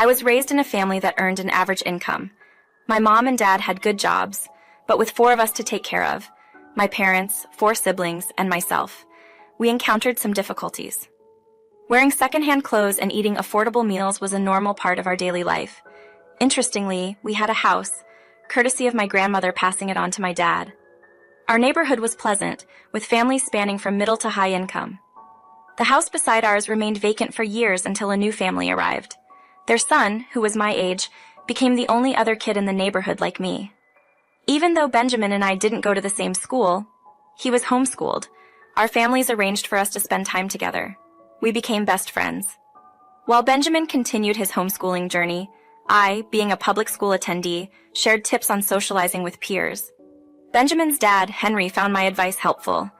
I was raised in a family that earned an average income. My mom and dad had good jobs, but with four of us to take care of, my parents, four siblings, and myself, we encountered some difficulties. Wearing secondhand clothes and eating affordable meals was a normal part of our daily life. Interestingly, we had a house, courtesy of my grandmother passing it on to my dad. Our neighborhood was pleasant, with families spanning from middle to high income. The house beside ours remained vacant for years until a new family arrived. Their son, who was my age, became the only other kid in the neighborhood like me. Even though Benjamin and I didn't go to the same school, he was homeschooled. Our families arranged for us to spend time together. We became best friends. While Benjamin continued his homeschooling journey, I, being a public school attendee, shared tips on socializing with peers. Benjamin's dad, Henry, found my advice helpful.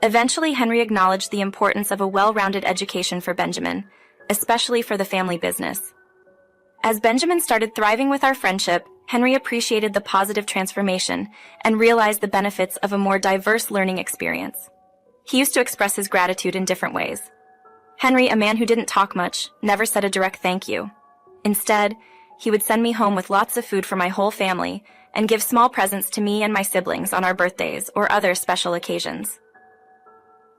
Eventually, Henry acknowledged the importance of a well-rounded education for Benjamin, especially for the family business. As Benjamin started thriving with our friendship, Henry appreciated the positive transformation and realized the benefits of a more diverse learning experience. He used to express his gratitude in different ways. Henry, a man who didn't talk much, never said a direct thank you. Instead, he would send me home with lots of food for my whole family and give small presents to me and my siblings on our birthdays or other special occasions.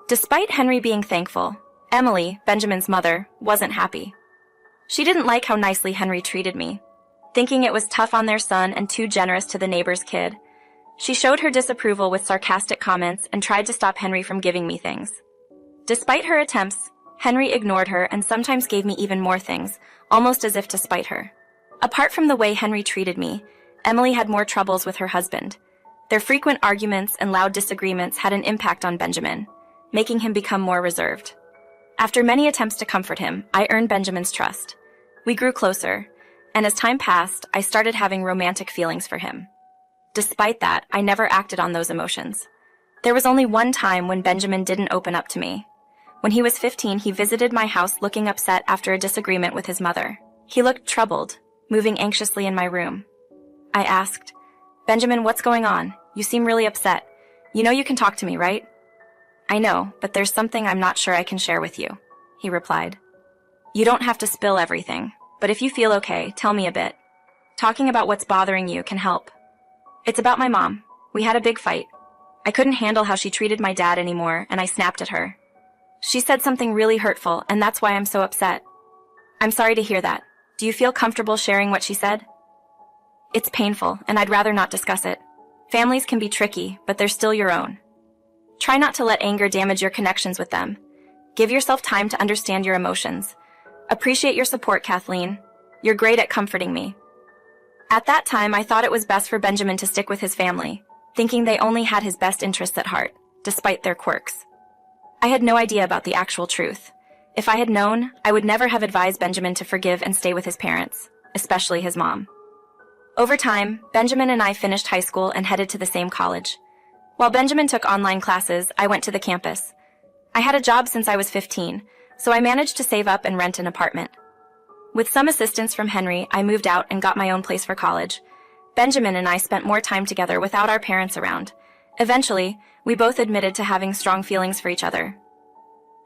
Despite Henry being thankful, Emily, Benjamin's mother, wasn't happy. She didn't like how nicely Henry treated me, thinking it was tough on their son and too generous to the neighbor's kid. She showed her disapproval with sarcastic comments and tried to stop Henry from giving me things. Despite her attempts, Henry ignored her and sometimes gave me even more things, almost as if to spite her. Apart from the way Henry treated me, Emily had more troubles with her husband. Their frequent arguments and loud disagreements had an impact on Benjamin, making him become more reserved. After many attempts to comfort him, I earned Benjamin's trust. We grew closer, and as time passed, I started having romantic feelings for him. Despite that, I never acted on those emotions. There was only one time when Benjamin didn't open up to me. When he was 15, he visited my house looking upset after a disagreement with his mother. He looked troubled, moving anxiously in my room. I asked, "Benjamin, what's going on? You seem really upset. You know you can talk to me, right?" "I know, but there's something I'm not sure I can share with you," he replied. "You don't have to spill everything, but if you feel okay, tell me a bit. Talking about what's bothering you can help." "It's about my mom. We had a big fight. I couldn't handle how she treated my dad anymore, and I snapped at her. She said something really hurtful, and that's why I'm so upset." "I'm sorry to hear that. Do you feel comfortable sharing what she said?" "It's painful, and I'd rather not discuss it. Families can be tricky, but they're still your own. Try not to let anger damage your connections with them. Give yourself time to understand your emotions. Appreciate your support, Kathleen. You're great at comforting me." At that time, I thought it was best for Benjamin to stick with his family, thinking they only had his best interests at heart, despite their quirks. I had no idea about the actual truth. If I had known, I would never have advised Benjamin to forgive and stay with his parents, especially his mom. Over time, Benjamin and I finished high school and headed to the same college. While Benjamin took online classes, I went to the campus. I had a job since I was 15, so I managed to save up and rent an apartment. With some assistance from Henry, I moved out and got my own place for college. Benjamin and I spent more time together without our parents around. Eventually, we both admitted to having strong feelings for each other.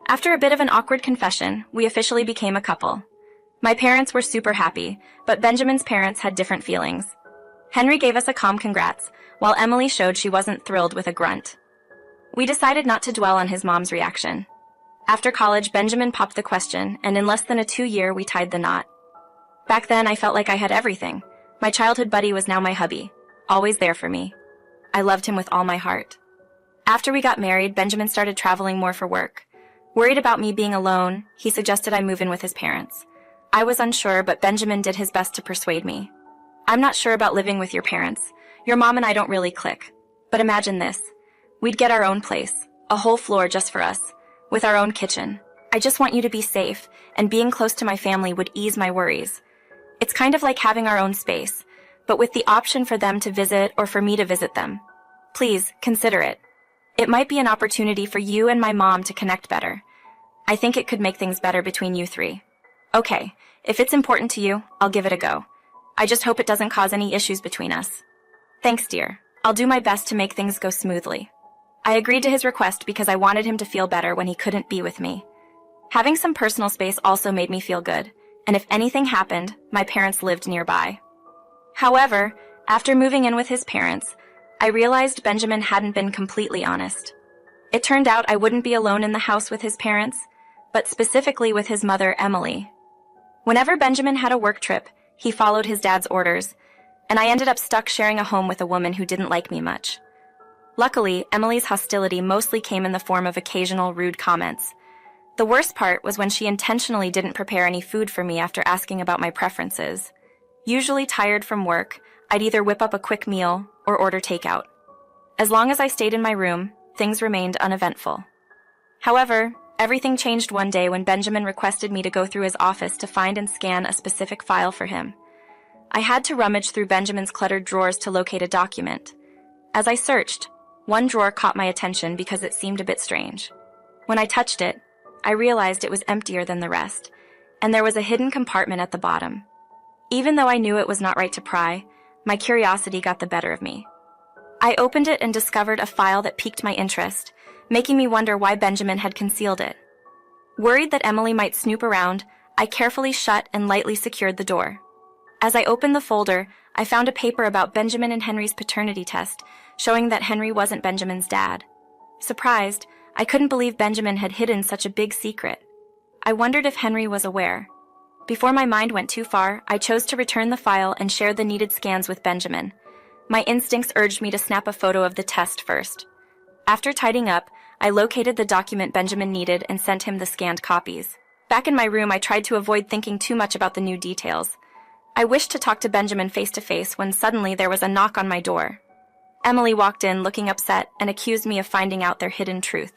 After a bit of an awkward confession, we officially became a couple. My parents were super happy, but Benjamin's parents had different feelings. Henry gave us a calm congrats, while Emily showed she wasn't thrilled with a grunt. We decided not to dwell on his mom's reaction. After college, Benjamin popped the question, and in less than a 2-year, we tied the knot. Back then, I felt like I had everything. My childhood buddy was now my hubby, always there for me. I loved him with all my heart. After we got married, Benjamin started traveling more for work. Worried about me being alone, he suggested I move in with his parents. I was unsure, but Benjamin did his best to persuade me. "I'm not sure about living with your parents. Your mom and I don't really click. But imagine this. We'd get our own place, a whole floor just for us, with our own kitchen. I just want you to be safe, and being close to my family would ease my worries. It's kind of like having our own space, but with the option for them to visit or for me to visit them. Please, consider it. It might be an opportunity for you and my mom to connect better. I think it could make things better between you three. Okay, if it's important to you, I'll give it a go. I just hope it doesn't cause any issues between us." "Thanks, dear. I'll do my best to make things go smoothly." I agreed to his request because I wanted him to feel better when he couldn't be with me. Having some personal space also made me feel good, and if anything happened, my parents lived nearby. However, after moving in with his parents, I realized Benjamin hadn't been completely honest. It turned out I wouldn't be alone in the house with his parents, but specifically with his mother, Emily. Whenever Benjamin had a work trip, he followed his dad's orders, and I ended up stuck sharing a home with a woman who didn't like me much. Luckily, Emily's hostility mostly came in the form of occasional rude comments. The worst part was when she intentionally didn't prepare any food for me after asking about my preferences. Usually tired from work, I'd either whip up a quick meal or order takeout. As long as I stayed in my room, things remained uneventful. However, everything changed one day when Benjamin requested me to go through his office to find and scan a specific file for him. I had to rummage through Benjamin's cluttered drawers to locate a document. As I searched, one drawer caught my attention because it seemed a bit strange. When I touched it, I realized it was emptier than the rest, and there was a hidden compartment at the bottom. Even though I knew it was not right to pry, my curiosity got the better of me. I opened it and discovered a file that piqued my interest, making me wonder why Benjamin had concealed it. Worried that Emily might snoop around, I carefully shut and lightly secured the door. As I opened the folder, I found a paper about Benjamin and Henry's paternity test, showing that Henry wasn't Benjamin's dad. Surprised, I couldn't believe Benjamin had hidden such a big secret. I wondered if Henry was aware. Before my mind went too far, I chose to return the file and share the needed scans with Benjamin. My instincts urged me to snap a photo of the test first. After tidying up, I located the document Benjamin needed and sent him the scanned copies. Back in my room, I tried to avoid thinking too much about the new details. I wished to talk to Benjamin face-to-face when suddenly there was a knock on my door. Emily walked in looking upset and accused me of finding out their hidden truth.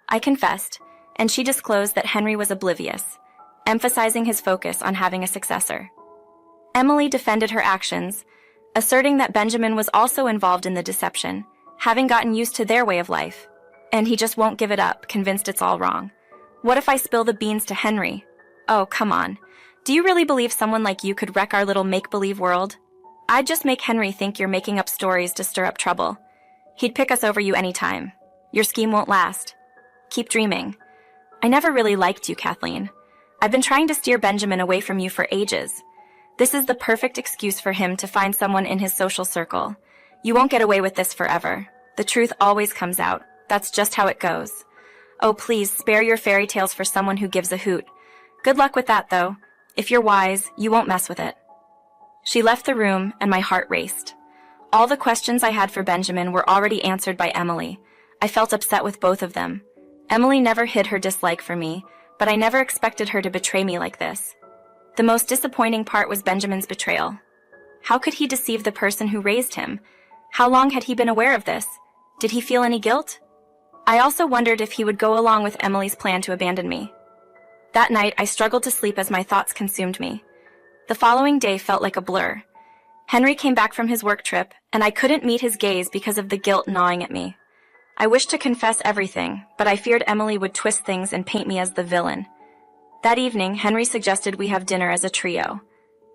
I confessed, and she disclosed that Henry was oblivious, emphasizing his focus on having a successor. Emily defended her actions, asserting that Benjamin was also involved in the deception, having gotten used to their way of life, and he just won't give it up, convinced it's all wrong. What if I spill the beans to Henry? Oh, come on. Do you really believe someone like you could wreck our little make-believe world? I'd just make Henry think you're making up stories to stir up trouble. He'd pick us over you anytime. Your scheme won't last. Keep dreaming. I never really liked you, Kathleen. I've been trying to steer Benjamin away from you for ages. This is the perfect excuse for him to find someone in his social circle. You won't get away with this forever. The truth always comes out. That's just how it goes. Oh, please, spare your fairy tales for someone who gives a hoot. Good luck with that, though. If you're wise, you won't mess with it. She left the room, and my heart raced. All the questions I had for Benjamin were already answered by Emily. I felt upset with both of them. Emily never hid her dislike for me, but I never expected her to betray me like this. The most disappointing part was Benjamin's betrayal. How could he deceive the person who raised him? How long had he been aware of this? Did he feel any guilt? I also wondered if he would go along with Emily's plan to abandon me. That night, I struggled to sleep as my thoughts consumed me. The following day felt like a blur. Henry came back from his work trip, and I couldn't meet his gaze because of the guilt gnawing at me. I wished to confess everything, but I feared Emily would twist things and paint me as the villain. That evening, Henry suggested we have dinner as a trio.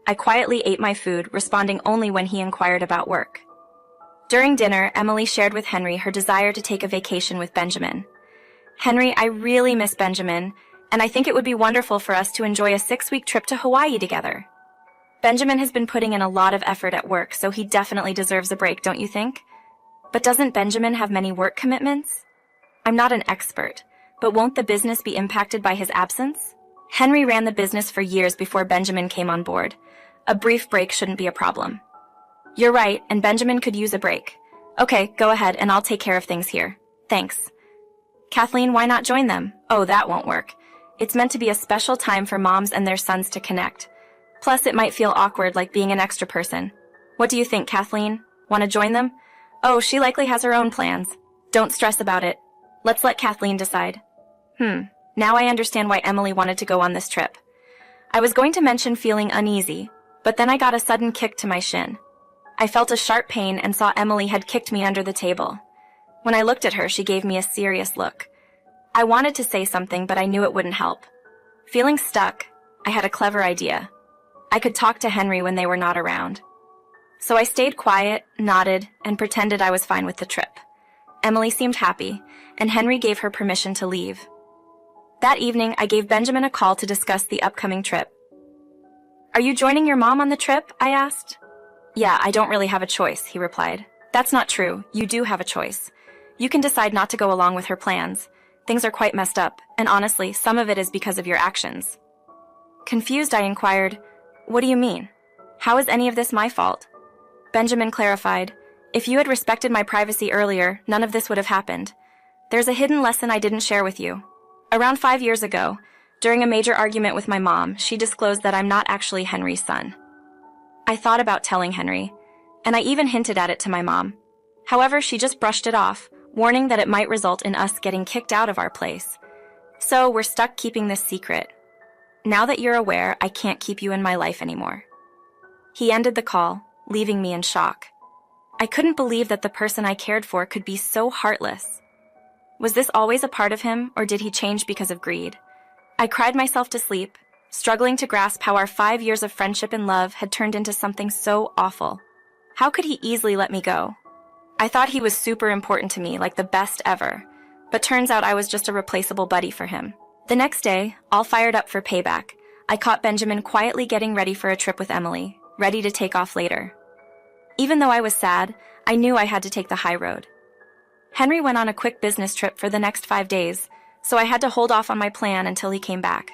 I quietly ate my food, responding only when he inquired about work. During dinner, Emily shared with Henry her desire to take a vacation with Benjamin. Henry, I really miss Benjamin, and I think it would be wonderful for us to enjoy a 6-week trip to Hawaii together. Benjamin has been putting in a lot of effort at work, so he definitely deserves a break, don't you think? But doesn't Benjamin have many work commitments? I'm not an expert, but won't the business be impacted by his absence? Henry ran the business for years before Benjamin came on board. A brief break shouldn't be a problem. You're right, and Benjamin could use a break. Okay, go ahead, and I'll take care of things here. Thanks. Kathleen, why not join them? Oh, that won't work. It's meant to be a special time for moms and their sons to connect. Plus, it might feel awkward like being an extra person. What do you think, Kathleen? Want to join them? Oh, she likely has her own plans. Don't stress about it. Let's let Kathleen decide. Now I understand why Emily wanted to go on this trip. I was going to mention feeling uneasy, but then I got a sudden kick to my shin. I felt a sharp pain and saw Emily had kicked me under the table. When I looked at her, she gave me a serious look. I wanted to say something, but I knew it wouldn't help. Feeling stuck, I had a clever idea. I could talk to Henry when they were not around. So I stayed quiet, nodded, and pretended I was fine with the trip. Emily seemed happy, and Henry gave her permission to leave. That evening, I gave Benjamin a call to discuss the upcoming trip. Are you joining your mom on the trip? I asked. Yeah, I don't really have a choice, he replied. That's not true. You do have a choice. You can decide not to go along with her plans. Things are quite messed up, and honestly, some of it is because of your actions. Confused, I inquired, what do you mean? How is any of this my fault? Benjamin clarified, if you had respected my privacy earlier, none of this would have happened. There's a hidden lesson I didn't share with you. Around 5 years ago, during a major argument with my mom, she disclosed that I'm not actually Henry's son. I thought about telling Henry, and I even hinted at it to my mom. However, she just brushed it off, warning that it might result in us getting kicked out of our place. So we're stuck keeping this secret. Now that you're aware, I can't keep you in my life anymore. He ended the call, leaving me in shock. I couldn't believe that the person I cared for could be so heartless. Was this always a part of him, or did he change because of greed? I cried myself to sleep, struggling to grasp how our 5 years of friendship and love had turned into something so awful. How could he easily let me go? I thought he was super important to me, like the best ever, but turns out I was just a replaceable buddy for him. The next day, all fired up for payback, I caught Benjamin quietly getting ready for a trip with Emily, ready to take off later. Even though I was sad, I knew I had to take the high road. Henry went on a quick business trip for the next 5 days, so I had to hold off on my plan until he came back.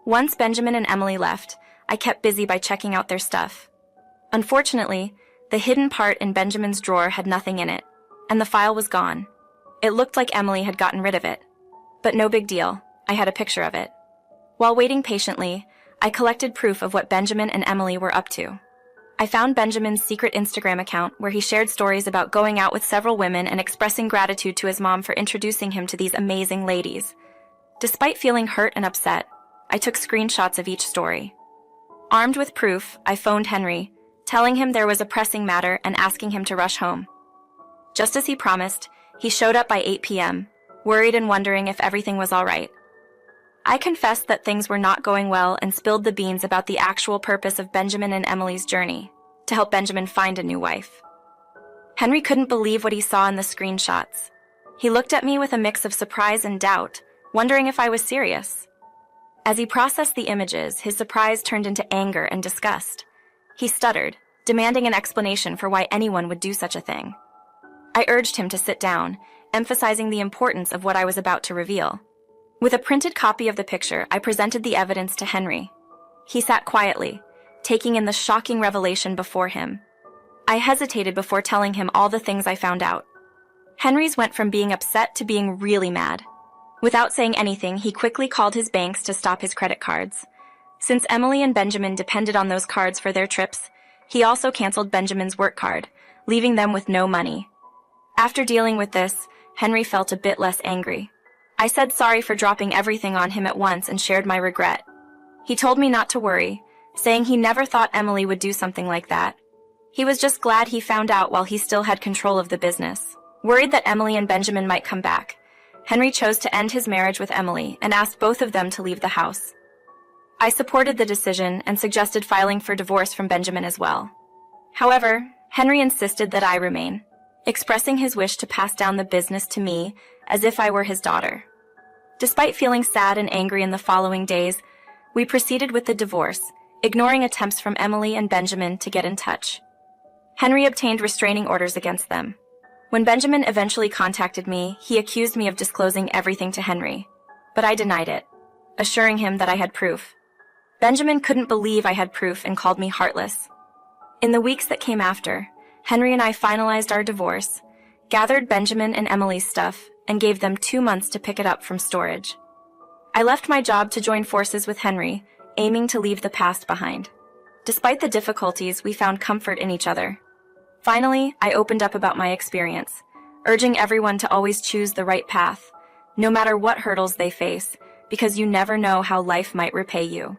Once Benjamin and Emily left, I kept busy by checking out their stuff. Unfortunately, the hidden part in Benjamin's drawer had nothing in it, and the file was gone. It looked like Emily had gotten rid of it. But no big deal, I had a picture of it. While waiting patiently, I collected proof of what Benjamin and Emily were up to. I found Benjamin's secret Instagram account where he shared stories about going out with several women and expressing gratitude to his mom for introducing him to these amazing ladies. Despite feeling hurt and upset, I took screenshots of each story. Armed with proof, I phoned Henry, telling him there was a pressing matter and asking him to rush home. Just as he promised, he showed up by 8 p.m., worried and wondering if everything was all right. I confessed that things were not going well and spilled the beans about the actual purpose of Benjamin and Emily's journey, to help Benjamin find a new wife. Henry couldn't believe what he saw in the screenshots. He looked at me with a mix of surprise and doubt, wondering if I was serious. As he processed the images, his surprise turned into anger and disgust. He stuttered, demanding an explanation for why anyone would do such a thing. I urged him to sit down, emphasizing the importance of what I was about to reveal. With a printed copy of the picture, I presented the evidence to Henry. He sat quietly, taking in the shocking revelation before him. I hesitated before telling him all the things I found out. Henry's went from being upset to being really mad. Without saying anything, he quickly called his banks to stop his credit cards. Since Emily and Benjamin depended on those cards for their trips, he also canceled Benjamin's work card, leaving them with no money. After dealing with this, Henry felt a bit less angry. I said sorry for dropping everything on him at once and shared my regret. He told me not to worry, saying he never thought Emily would do something like that. He was just glad he found out while he still had control of the business. Worried that Emily and Benjamin might come back, Henry chose to end his marriage with Emily and asked both of them to leave the house. I supported the decision and suggested filing for divorce from Benjamin as well. However, Henry insisted that I remain, expressing his wish to pass down the business to me as if I were his daughter. Despite feeling sad and angry in the following days, we proceeded with the divorce, ignoring attempts from Emily and Benjamin to get in touch. Henry obtained restraining orders against them. When Benjamin eventually contacted me, he accused me of disclosing everything to Henry, but I denied it, assuring him that I had proof. Benjamin couldn't believe I had proof and called me heartless. In the weeks that came after, Henry and I finalized our divorce, gathered Benjamin and Emily's stuff, and gave them 2 months to pick it up from storage. I left my job to join forces with Henry, aiming to leave the past behind. Despite the difficulties, we found comfort in each other. Finally, I opened up about my experience, urging everyone to always choose the right path, no matter what hurdles they face, because you never know how life might repay you.